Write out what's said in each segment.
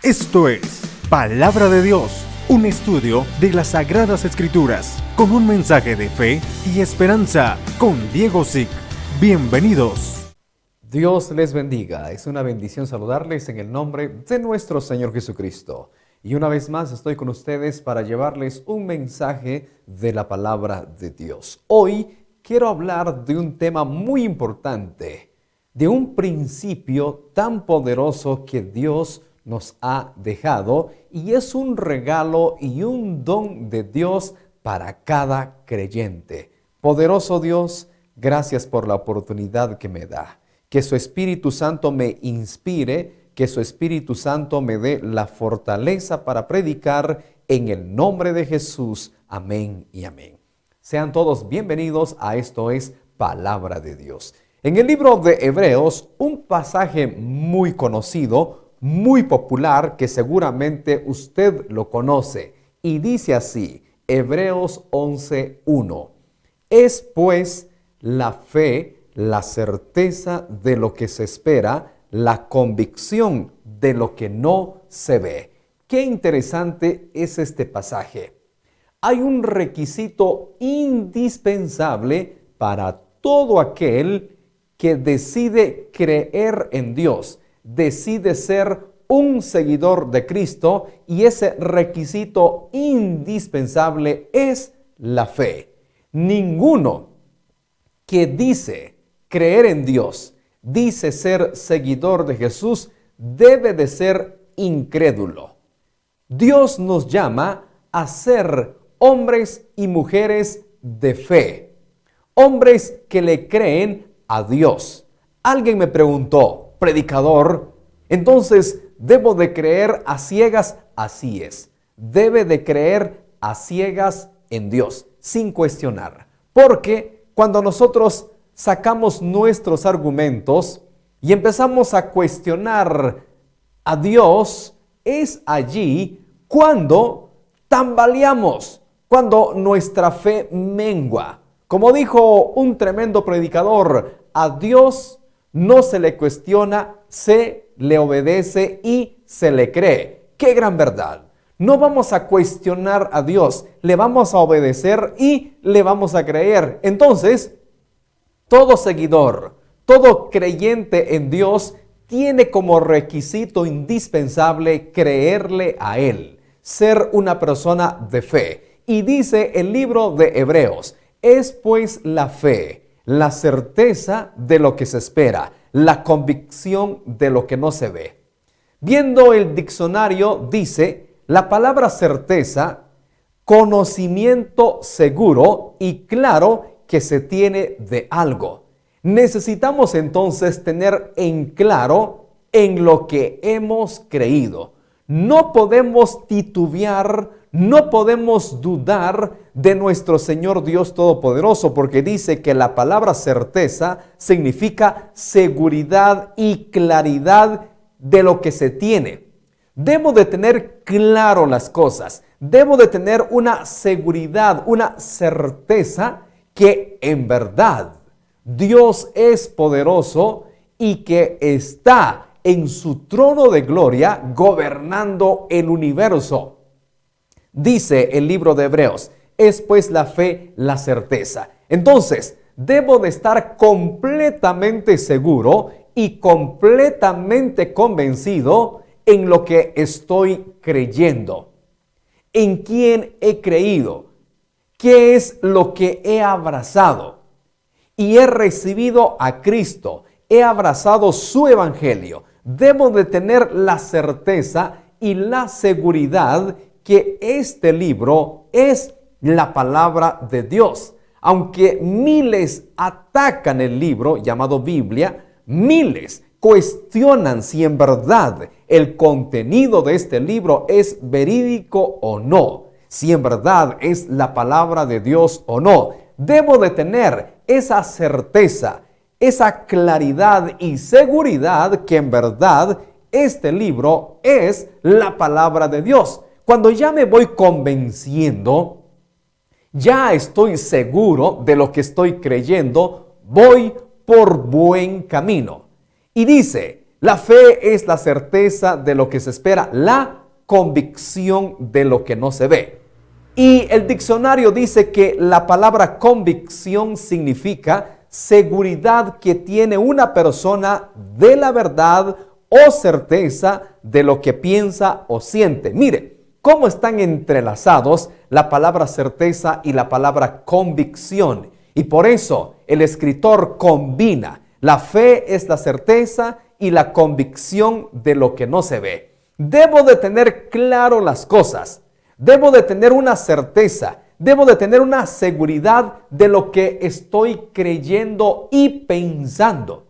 Esto es Palabra de Dios, un estudio de las Sagradas Escrituras, con un mensaje de fe y esperanza, con Diego Zick. Bienvenidos. Dios les bendiga. Es una bendición saludarles en el nombre de nuestro Señor Jesucristo. Y una vez más estoy con ustedes para llevarles un mensaje de la Palabra de Dios. Hoy quiero hablar de un tema muy importante, de un principio tan poderoso que Dios nos ha dejado, y es un regalo y un don de Dios para cada creyente. Poderoso Dios, gracias por la oportunidad que me da. Que su Espíritu Santo me inspire, que su Espíritu Santo me dé la fortaleza para predicar en el nombre de Jesús. Amén y amén. Sean todos bienvenidos a Esto es Palabra de Dios. En el libro de Hebreos, un pasaje muy conocido, muy popular, que seguramente usted lo conoce, y dice así, Hebreos 11:1. Es pues la fe, la certeza de lo que se espera, la convicción de lo que no se ve. Qué interesante es este pasaje. Hay un requisito indispensable para todo aquel que decide creer en Dios, decide ser un seguidor de Cristo, y ese requisito indispensable es la fe. Ninguno que dice creer en Dios, dice ser seguidor de Jesús, debe de ser incrédulo. Dios nos llama a ser hombres y mujeres de fe, hombres que le creen a Dios. Alguien me preguntó, predicador, entonces, ¿debo de creer a ciegas? Así es, debe de creer a ciegas en Dios, sin cuestionar. Porque cuando nosotros sacamos nuestros argumentos y empezamos a cuestionar a Dios, es allí cuando tambaleamos, cuando nuestra fe mengua. Como dijo un tremendo predicador, a Dios no se le cuestiona, se le obedece y se le cree. ¡Qué gran verdad! No vamos a cuestionar a Dios, le vamos a obedecer y le vamos a creer. Entonces, todo seguidor, todo creyente en Dios tiene como requisito indispensable creerle a Él, ser una persona de fe. Y dice el libro de Hebreos, es pues la fe, la certeza de lo que se espera, la convicción de lo que no se ve. Viendo el diccionario, dice, la palabra certeza, conocimiento seguro y claro que se tiene de algo. Necesitamos entonces tener en claro en lo que hemos creído. No podemos titubear, no podemos dudar de nuestro Señor Dios Todopoderoso, porque dice que la palabra certeza significa seguridad y claridad de lo que se tiene. Debo de tener claro las cosas, debo de tener una seguridad, una certeza que en verdad Dios es poderoso y que está en su trono de gloria gobernando el universo. Dice el libro de Hebreos, es pues la fe, la certeza. Entonces, debo de estar completamente seguro y completamente convencido en lo que estoy creyendo. ¿En quién he creído? ¿Qué es lo que he abrazado? Y he recibido a Cristo, he abrazado su evangelio. Debo de tener la certeza y la seguridad que este libro es la palabra de Dios. Aunque miles atacan el libro llamado Biblia, miles cuestionan si en verdad el contenido de este libro es verídico o no, si en verdad es la palabra de Dios o no. Debo de tener esa certeza, esa claridad y seguridad que en verdad este libro es la palabra de Dios. Cuando ya me voy convenciendo, ya estoy seguro de lo que estoy creyendo, voy por buen camino. Y dice, La fe es la certeza de lo que se espera, la convicción de lo que no se ve. Y el diccionario dice que la palabra convicción significa seguridad que tiene una persona de la verdad o certeza de lo que piensa o siente. Mire, cómo están entrelazados la palabra certeza y la palabra convicción. Y por eso el escritor combina. La fe es la certeza y la convicción de lo que no se ve. Debo de tener claro las cosas. Debo de tener una certeza. Debo de tener una seguridad de lo que estoy creyendo y pensando.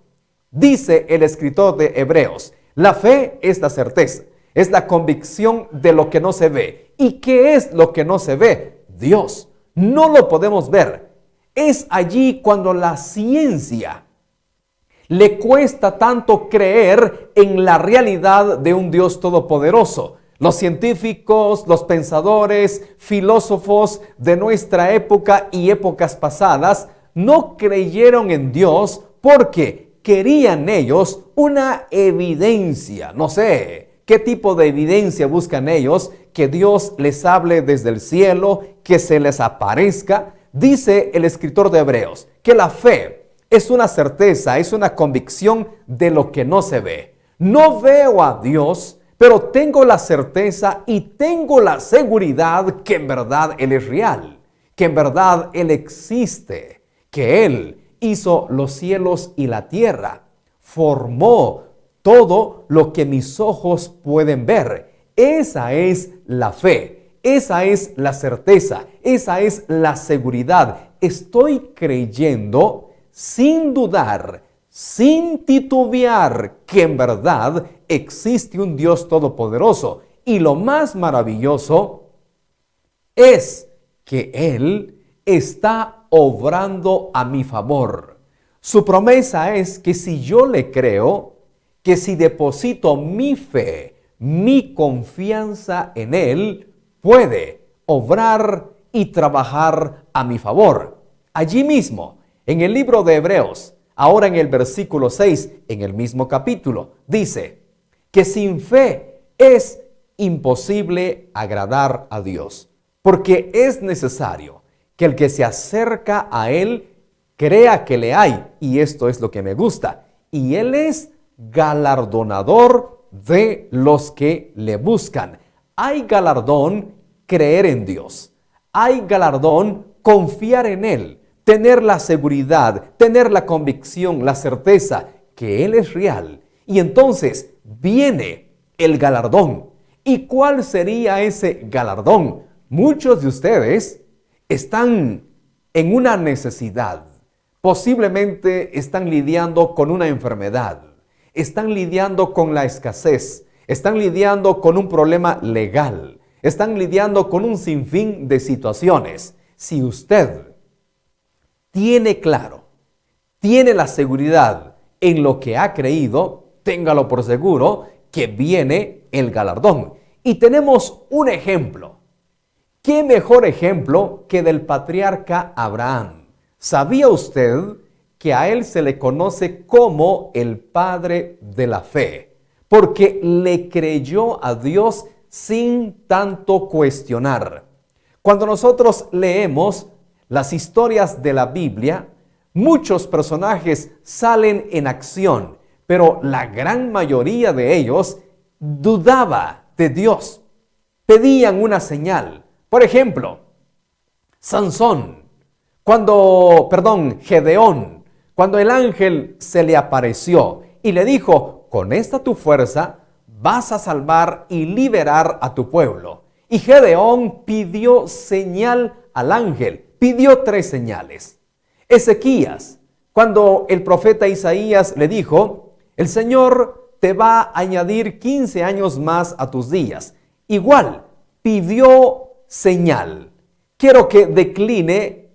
Dice el escritor de Hebreos, la fe es la certeza, es la convicción de lo que no se ve. ¿Y qué es lo que no se ve? Dios. No lo podemos ver. Es allí cuando la ciencia le cuesta tanto creer en la realidad de un Dios todopoderoso. Los científicos, los pensadores, filósofos de nuestra época y épocas pasadas no creyeron en Dios porque querían ellos una evidencia. No sé qué tipo de evidencia buscan ellos, que Dios les hable desde el cielo, que se les aparezca. Dice el escritor de Hebreos que la fe es una certeza, es una convicción de lo que no se ve. No veo a Dios, pero tengo la certeza y tengo la seguridad que en verdad Él es real, que en verdad Él existe, que Él hizo los cielos y la tierra, formó todo lo que mis ojos pueden ver. Esa es la fe, esa es la certeza, esa es la seguridad. Estoy creyendo sin dudar, sin titubear, que en verdad existe un Dios todopoderoso. Y lo más maravilloso es que Él está obrando a mi favor. Su promesa es que si yo le creo, que si deposito mi fe, mi confianza en Él, puede obrar y trabajar a mi favor. Allí mismo, en el libro de Hebreos, ahora en el versículo 6, en el mismo capítulo, dice que sin fe es imposible agradar a Dios, porque es necesario que el que se acerca a Él crea que le hay, y esto es lo que me gusta, y Él es galardonador de los que le buscan. Hay galardón creer en Dios, hay galardón confiar en Él, tener la seguridad, tener la convicción, la certeza que Él es real. Y entonces viene el galardón. ¿Y cuál sería ese galardón? Muchos de ustedes están en una necesidad. Posiblemente están lidiando con una enfermedad. Están lidiando con la escasez. Están lidiando con un problema legal. Están lidiando con un sinfín de situaciones. Si usted tiene claro, tiene la seguridad en lo que ha creído, téngalo por seguro que viene el galardón. Y tenemos un ejemplo. ¿Qué mejor ejemplo que del patriarca Abraham? ¿Sabía usted que a él se le conoce como el padre de la fe? Porque le creyó a Dios sin tanto cuestionar. Cuando nosotros leemos las historias de la Biblia, muchos personajes salen en acción, pero la gran mayoría de ellos dudaba de Dios. Pedían una señal. Por ejemplo, Gedeón, cuando el ángel se le apareció y le dijo, con esta tu fuerza vas a salvar y liberar a tu pueblo. Y Gedeón pidió señal al ángel. Pidió 3 señales. Ezequías, cuando el profeta Isaías le dijo, el Señor te va a añadir 15 años más a tus días. Igual, pidió señal. Quiero que decline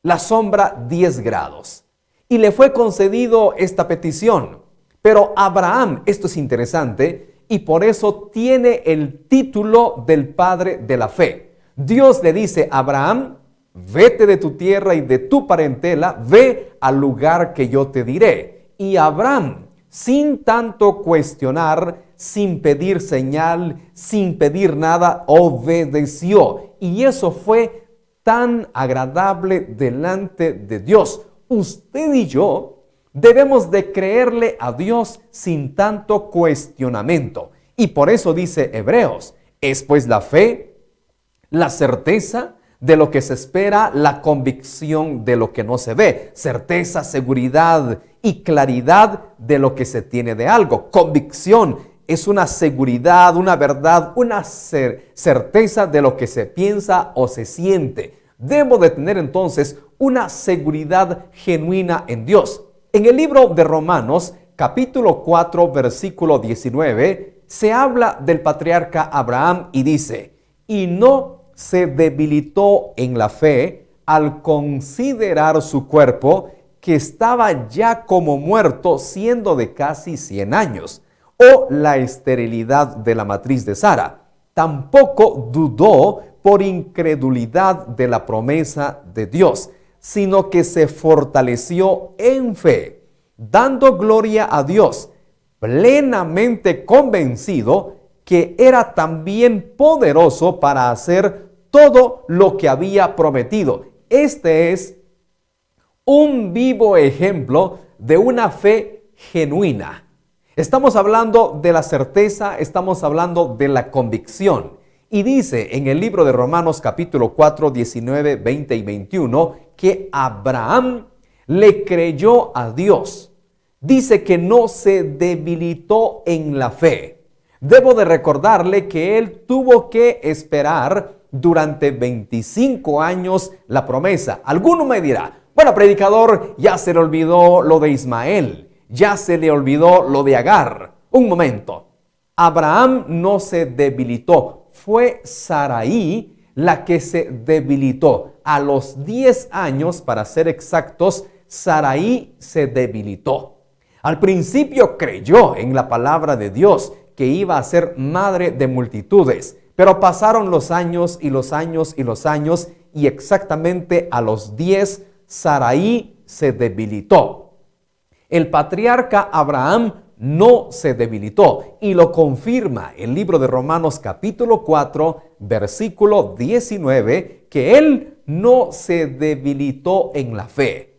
la sombra 10 grados. Y le fue concedido esta petición. Pero Abraham, esto es interesante, y por eso tiene el título del padre de la fe. Dios le dice a Abraham, vete de tu tierra y de tu parentela, ve al lugar que yo te diré. Y Abraham sin tanto cuestionar, sin pedir señal, sin pedir nada, obedeció. Y eso fue tan agradable delante de Dios. Usted y yo debemos de creerle a Dios sin tanto cuestionamiento. Y por eso dice Hebreos, es pues la fe, la certeza de lo que se espera, la convicción de lo que no se ve. Certeza, seguridad y claridad de lo que se tiene de algo. Convicción es una seguridad, una verdad, una certeza de lo que se piensa o se siente. Debo de tener entonces una seguridad genuina en Dios. En el libro de Romanos, capítulo 4, versículo 19, se habla del patriarca Abraham y dice, y no se debilitó en la fe al considerar su cuerpo que estaba ya como muerto, siendo de casi 100 años, o la esterilidad de la matriz de Sara. Tampoco dudó por incredulidad de la promesa de Dios, sino que se fortaleció en fe, dando gloria a Dios, plenamente convencido que era también poderoso para hacer todo lo que había prometido. Este es un vivo ejemplo de una fe genuina. Estamos hablando de la certeza, estamos hablando de la convicción. Y dice en el libro de Romanos capítulo 4, 19, 20 y 21 que Abraham le creyó a Dios. Dice que no se debilitó en la fe. Debo de recordarle que él tuvo que esperar durante 25 años la promesa. Alguno me dirá, bueno, predicador, ya se le olvidó lo de Ismael, ya se le olvidó lo de Agar. Un momento, Abraham no se debilitó, fue Saraí la que se debilitó. A los 10 años, para ser exactos, Saraí se debilitó. Al principio creyó en la palabra de Dios, que iba a ser madre de multitudes. Pero pasaron los años y los años y los años y exactamente a los 10 Saraí se debilitó. El patriarca Abraham no se debilitó y lo confirma el libro de Romanos capítulo 4 versículo 19 que él no se debilitó en la fe.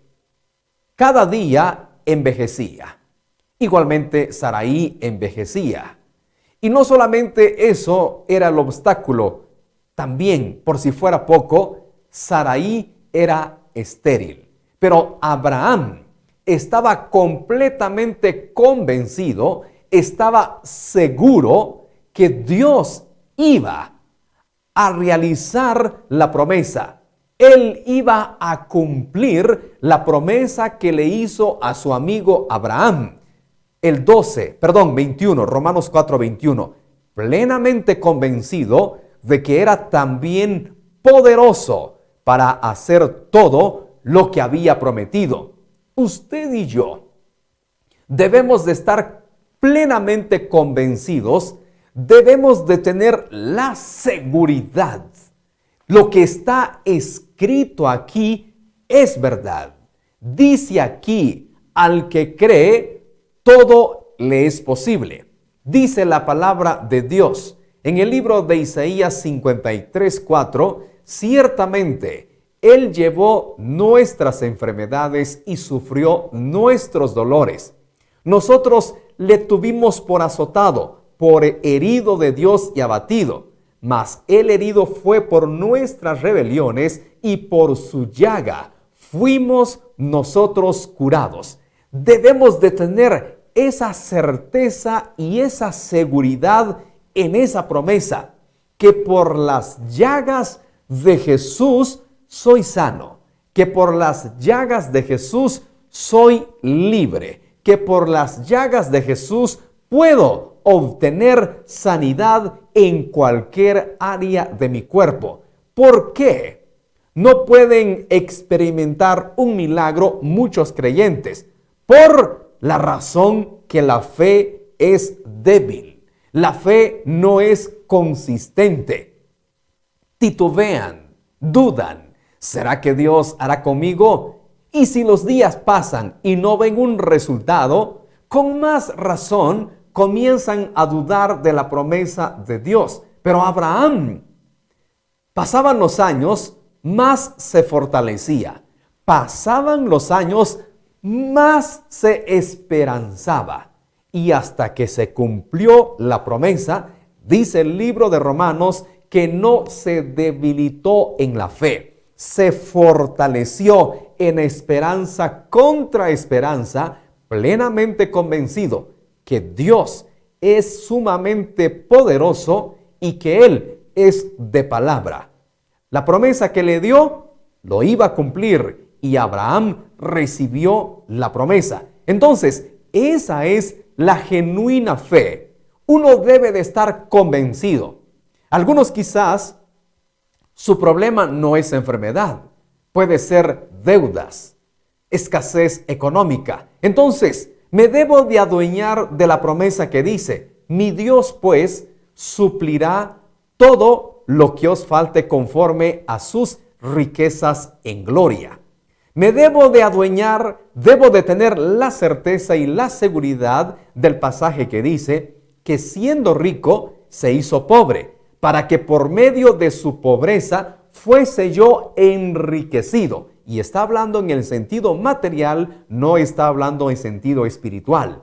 Cada día envejecía. Igualmente Saraí envejecía. Y no solamente eso era el obstáculo, también, por si fuera poco, Saraí era estéril. Pero Abraham estaba completamente convencido, estaba seguro que Dios iba a realizar la promesa. Él iba a cumplir la promesa que le hizo a su amigo Abraham. El 21, Romanos 4, 21, plenamente convencido de que era también poderoso para hacer todo lo que había prometido. Usted y yo debemos de estar plenamente convencidos, debemos de tener la seguridad. Lo que está escrito aquí es verdad. Dice aquí, al que cree, todo le es posible. Dice la palabra de Dios en el libro de Isaías 53, 4, ciertamente Él llevó nuestras enfermedades y sufrió nuestros dolores. Nosotros le tuvimos por azotado, por herido de Dios y abatido, mas el herido fue por nuestras rebeliones y por su llaga fuimos nosotros curados. Debemos de tener esa certeza y esa seguridad en esa promesa, que por las llagas de Jesús soy sano, que por las llagas de Jesús soy libre, que por las llagas de Jesús puedo obtener sanidad en cualquier área de mi cuerpo. ¿Por qué no pueden experimentar un milagro muchos creyentes? Por la razón que la fe es débil. La fe no es consistente. Titubean, dudan. ¿Será que Dios hará conmigo? Y si los días pasan y no ven un resultado, con más razón comienzan a dudar de la promesa de Dios. Pero Abraham, pasaban los años, más se fortalecía. Pasaban los años, más se esperanzaba. Y hasta que se cumplió la promesa, dice el libro de Romanos que no se debilitó en la fe, se fortaleció en esperanza contra esperanza, plenamente convencido que Dios es sumamente poderoso y que Él es de palabra. La promesa que le dio, lo iba a cumplir y Abraham recibió la promesa. Entonces, esa es la genuina fe. Uno debe de estar convencido. Algunos quizás su problema no es enfermedad, puede ser deudas, escasez económica. Entonces, me debo de adueñar de la promesa que dice, mi Dios pues suplirá todo lo que os falte conforme a sus riquezas en gloria. Me debo de adueñar, debo de tener la certeza y la seguridad del pasaje que dice que siendo rico se hizo pobre, para que por medio de su pobreza fuese yo enriquecido. Y está hablando en el sentido material, no está hablando en sentido espiritual.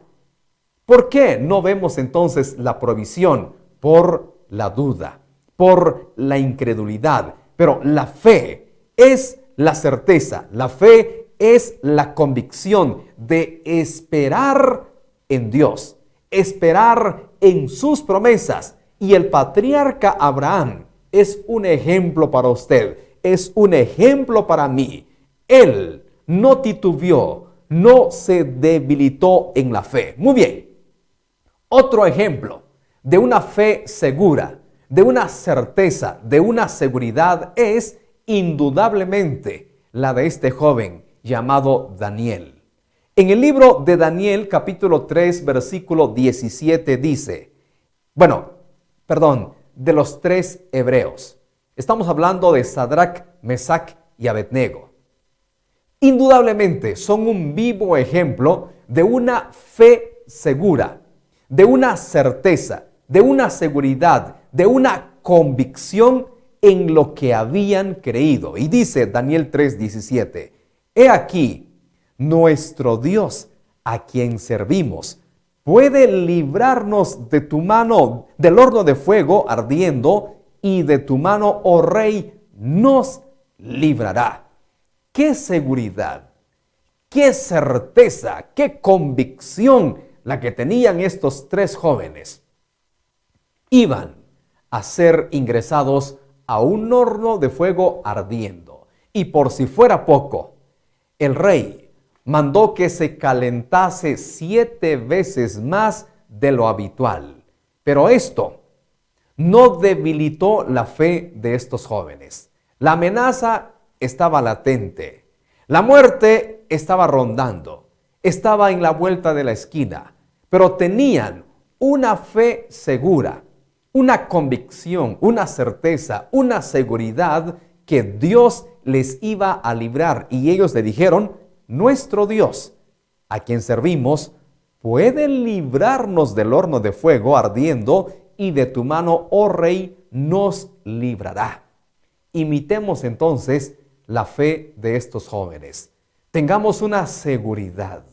¿Por qué no vemos entonces la provisión? Por la duda, por la incredulidad. Pero la fe es la certeza, la fe es la convicción de esperar en Dios, esperar en sus promesas. Y el patriarca Abraham es un ejemplo para usted, es un ejemplo para mí. Él no titubeó, no se debilitó en la fe. Muy bien. Otro ejemplo de una fe segura, de una certeza, de una seguridad es indudablemente la de este joven llamado Daniel. En el libro de Daniel, capítulo 3, versículo 17 dice, de los 3 hebreos. Estamos hablando de Sadrac, Mesac y Abednego. Indudablemente son un vivo ejemplo de una fe segura, de una certeza, de una seguridad, de una convicción en lo que habían creído. Y dice Daniel 3:17, he aquí, nuestro Dios a quien servimos puede librarnos de tu mano, del horno de fuego ardiendo, y de tu mano, oh rey, nos librará. ¡Qué seguridad! ¡Qué certeza! ¡Qué convicción la que tenían estos 3 jóvenes! Iban a ser ingresados a un horno de fuego ardiendo. Y por si fuera poco, el rey mandó que se calentase 7 veces más de lo habitual. Pero esto no debilitó la fe de estos jóvenes. La amenaza estaba latente. La muerte estaba rondando. Estaba en la vuelta de la esquina. Pero tenían una fe segura, una convicción, una certeza, una seguridad que Dios les iba a librar. Y ellos le dijeron, nuestro Dios, a quien servimos, puede librarnos del horno de fuego ardiendo y de tu mano, oh rey, nos librará. Imitemos entonces la fe de estos jóvenes. Tengamos una seguridad,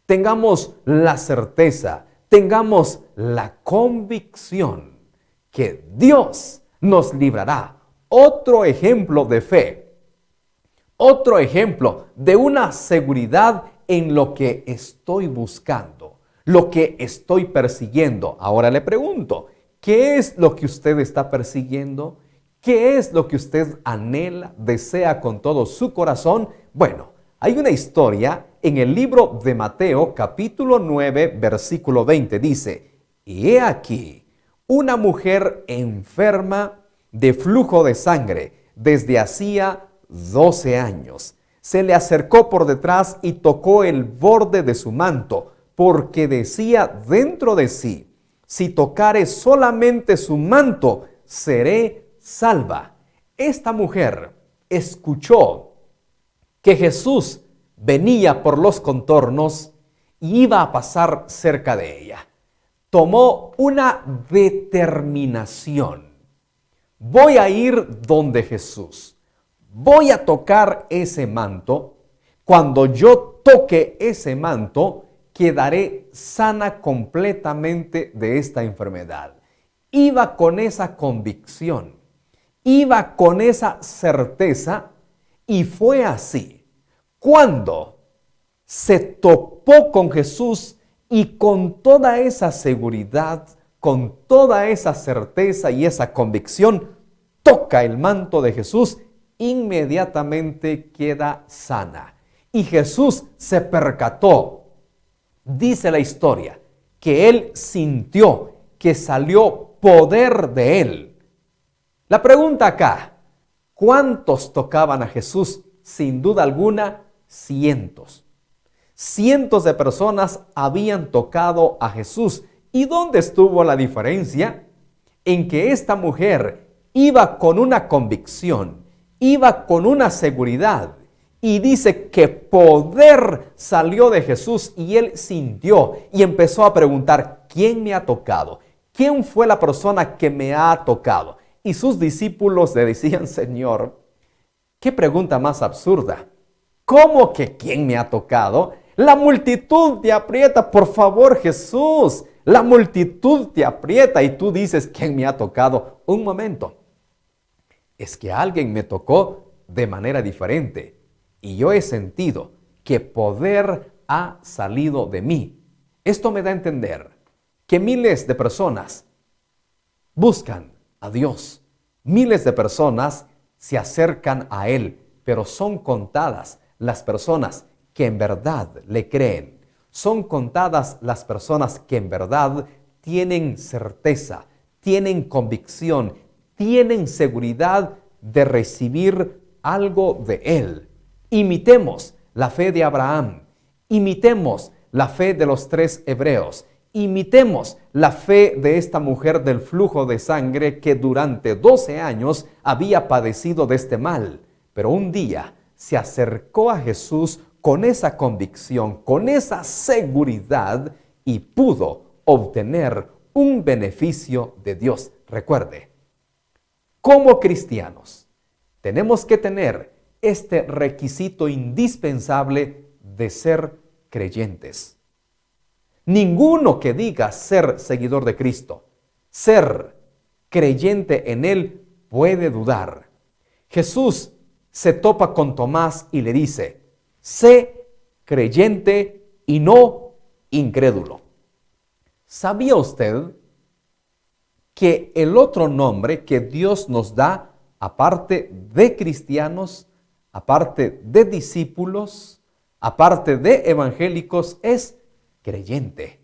tengamos la certeza, tengamos la convicción que Dios nos librará. Otro ejemplo de fe. Otro ejemplo de una seguridad en lo que estoy buscando, lo que estoy persiguiendo. Ahora le pregunto, ¿qué es lo que usted está persiguiendo? ¿Qué es lo que usted anhela, desea con todo su corazón? Bueno, hay una historia en el libro de Mateo, capítulo 9, versículo 20. Dice, y he aquí, una mujer enferma de flujo de sangre desde hacía 12 años. Se le acercó por detrás y tocó el borde de su manto, porque decía dentro de sí, si tocare solamente su manto, seré salva. Esta mujer escuchó que Jesús venía por los contornos y iba a pasar cerca de ella. Tomó una determinación. Voy a ir donde Jesús. Voy a tocar ese manto. Cuando yo toque ese manto, quedaré sana completamente de esta enfermedad. Iba con esa convicción, iba con esa certeza, y fue así. Cuando se topó con Jesús y con toda esa seguridad, con toda esa certeza y esa convicción, toca el manto de Jesús, inmediatamente queda sana. Y Jesús se percató, dice la historia, que él sintió que salió poder de él. La pregunta acá, ¿cuántos tocaban a Jesús? Sin duda alguna, cientos. Cientos de personas habían tocado a Jesús. ¿Y dónde estuvo la diferencia? En que esta mujer iba con una convicción, iba con una seguridad, y dice que poder salió de Jesús y él sintió y empezó a preguntar, ¿quién me ha tocado? ¿Quién fue la persona que me ha tocado? Y sus discípulos le decían, Señor, ¿qué pregunta más absurda? ¿Cómo que quién me ha tocado? La multitud te aprieta, por favor, Jesús. La multitud te aprieta y tú dices, ¿quién me ha tocado? Un momento. Es que alguien me tocó de manera diferente y yo he sentido que poder ha salido de mí. Esto me da a entender que miles de personas buscan a Dios. Miles de personas se acercan a Él, pero son contadas las personas que en verdad le creen. Son contadas las personas que en verdad tienen certeza, tienen convicción, tienen seguridad de recibir algo de Él. Imitemos la fe de Abraham, imitemos la fe de los 3 hebreos, imitemos la fe de esta mujer del flujo de sangre que durante 12 años había padecido de este mal, pero un día se acercó a Jesús con esa convicción, con esa seguridad y pudo obtener un beneficio de Dios. Recuerde, como cristianos, tenemos que tener este requisito indispensable de ser creyentes. Ninguno que diga ser seguidor de Cristo, ser creyente en Él, puede dudar. Jesús se topa con Tomás y le dice, sé creyente y no incrédulo. ¿Sabía usted que el otro nombre que Dios nos da, aparte de cristianos, aparte de discípulos, aparte de evangélicos, es creyente?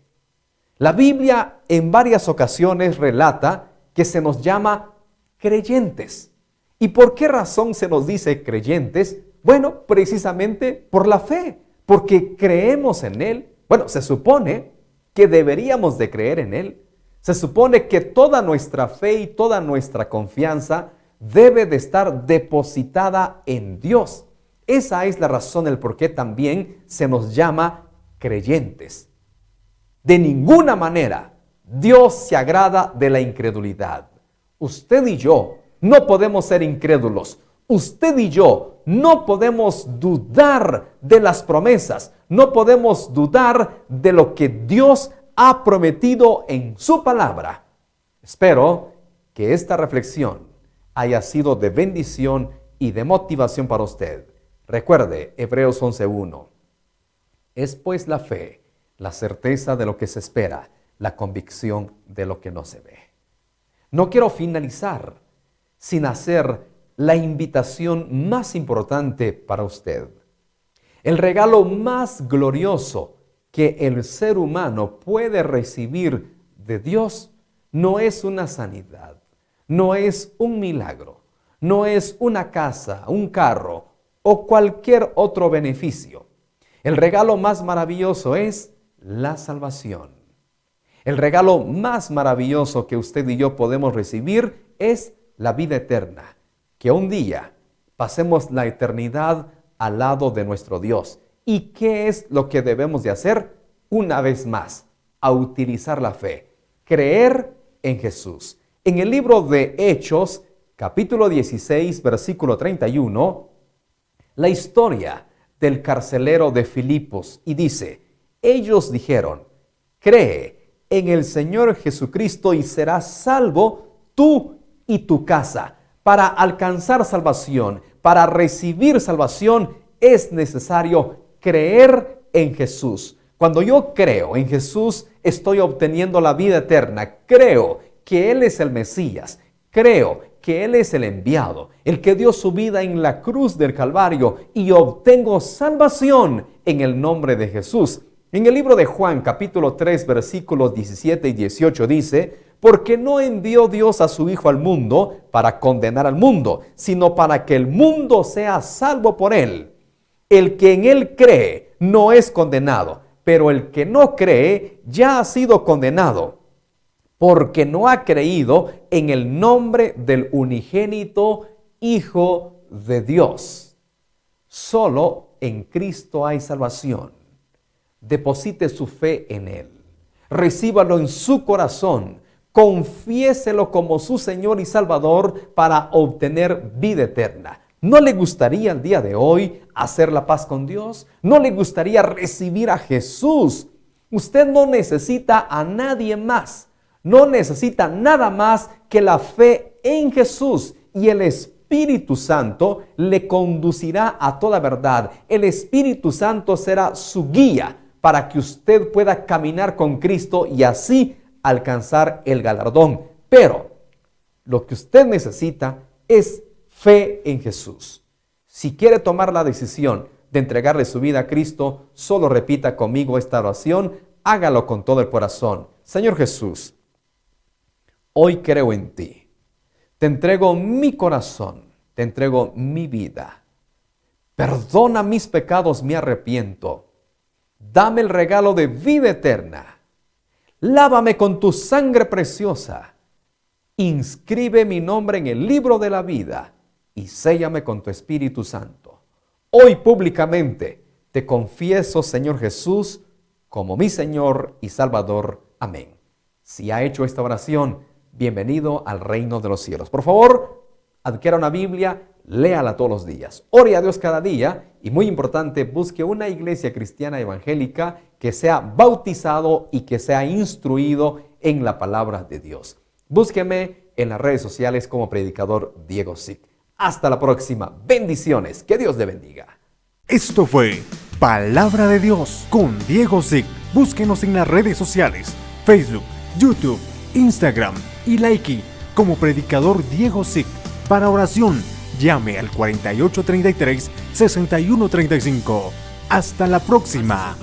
La Biblia en varias ocasiones relata que se nos llama creyentes. ¿Y por qué razón se nos dice creyentes? Bueno, precisamente por la fe, porque creemos en Él. Bueno, se supone que deberíamos de creer en Él. Se supone que toda nuestra fe y toda nuestra confianza debe de estar depositada en Dios. Esa es la razón, el por qué también se nos llama creyentes. De ninguna manera Dios se agrada de la incredulidad. Usted y yo no podemos ser incrédulos. Usted y yo no podemos dudar de las promesas. No podemos dudar de lo que Dios ha prometido en su palabra. Espero que esta reflexión haya sido de bendición y de motivación para usted. Recuerde, Hebreos 11:1. Es pues la fe, la certeza de lo que se espera, la convicción de lo que no se ve. No quiero finalizar sin hacer la invitación más importante para usted. El regalo más glorioso que el ser humano puede recibir de Dios no es una sanidad, no es un milagro, no es una casa, un carro o cualquier otro beneficio. El regalo más maravilloso es la salvación. El regalo más maravilloso que usted y yo podemos recibir es la vida eterna. Que un día pasemos la eternidad al lado de nuestro Dios. ¿Y qué es lo que debemos de hacer? una vez más a utilizar la fe, creer en Jesús. En el libro de Hechos, capítulo 16, versículo 31, la historia del carcelero de Filipos, y dice: ellos dijeron, cree en el Señor Jesucristo y serás salvo tú y tu casa. Para alcanzar salvación, para recibir salvación, es necesario creer en Jesús. Cuando yo creo en Jesús, estoy obteniendo la vida eterna. Creo que Él es el Mesías. Creo que Él es el enviado, el que dio su vida en la cruz del Calvario, y obtengo salvación en el nombre de Jesús. En el libro de Juan, capítulo 3, versículos 17 y 18 dice: porque no envió Dios a su Hijo al mundo para condenar al mundo, sino para que el mundo sea salvo por Él. El que en Él cree no es condenado, pero el que no cree ya ha sido condenado, porque no ha creído en el nombre del unigénito Hijo de Dios. Solo en Cristo hay salvación. Deposite su fe en Él. Recíbalo en su corazón. Confiéselo como su Señor y Salvador para obtener vida eterna. ¿No le gustaría el día de hoy hacer la paz con Dios? ¿No le gustaría recibir a Jesús? Usted no necesita a nadie más. No necesita nada más que la fe en Jesús, y el Espíritu Santo le conducirá a toda verdad. El Espíritu Santo será su guía para que usted pueda caminar con Cristo y así alcanzar el galardón. Pero lo que usted necesita es fe en Jesús. Si quiere tomar la decisión de entregarle su vida a Cristo, solo repita conmigo esta oración. Hágalo con todo el corazón. Señor Jesús, hoy creo en ti. Te entrego mi corazón, te entrego mi vida. Perdona mis pecados, me arrepiento. Dame el regalo de vida eterna. Lávame con tu sangre preciosa. Inscribe mi nombre en el libro de la vida y séllame con tu Espíritu Santo. Hoy públicamente te confieso, Señor Jesús, como mi Señor y Salvador. Amén. Si ha hecho esta oración, bienvenido al reino de los cielos. Por favor, adquiera una Biblia, léala todos los días. Ore a Dios cada día y, muy importante, busque una iglesia cristiana evangélica que sea bautizado y que sea instruido en la palabra de Dios. Búsqueme en las redes sociales como predicador Diego Zick. Hasta la próxima. Bendiciones. Que Dios le bendiga. Esto fue Palabra de Dios con Diego Zick. Búsquenos en las redes sociales, Facebook, YouTube, Instagram y Likey como predicador Diego Zick. Para oración, llame al 4833-6135. Hasta la próxima.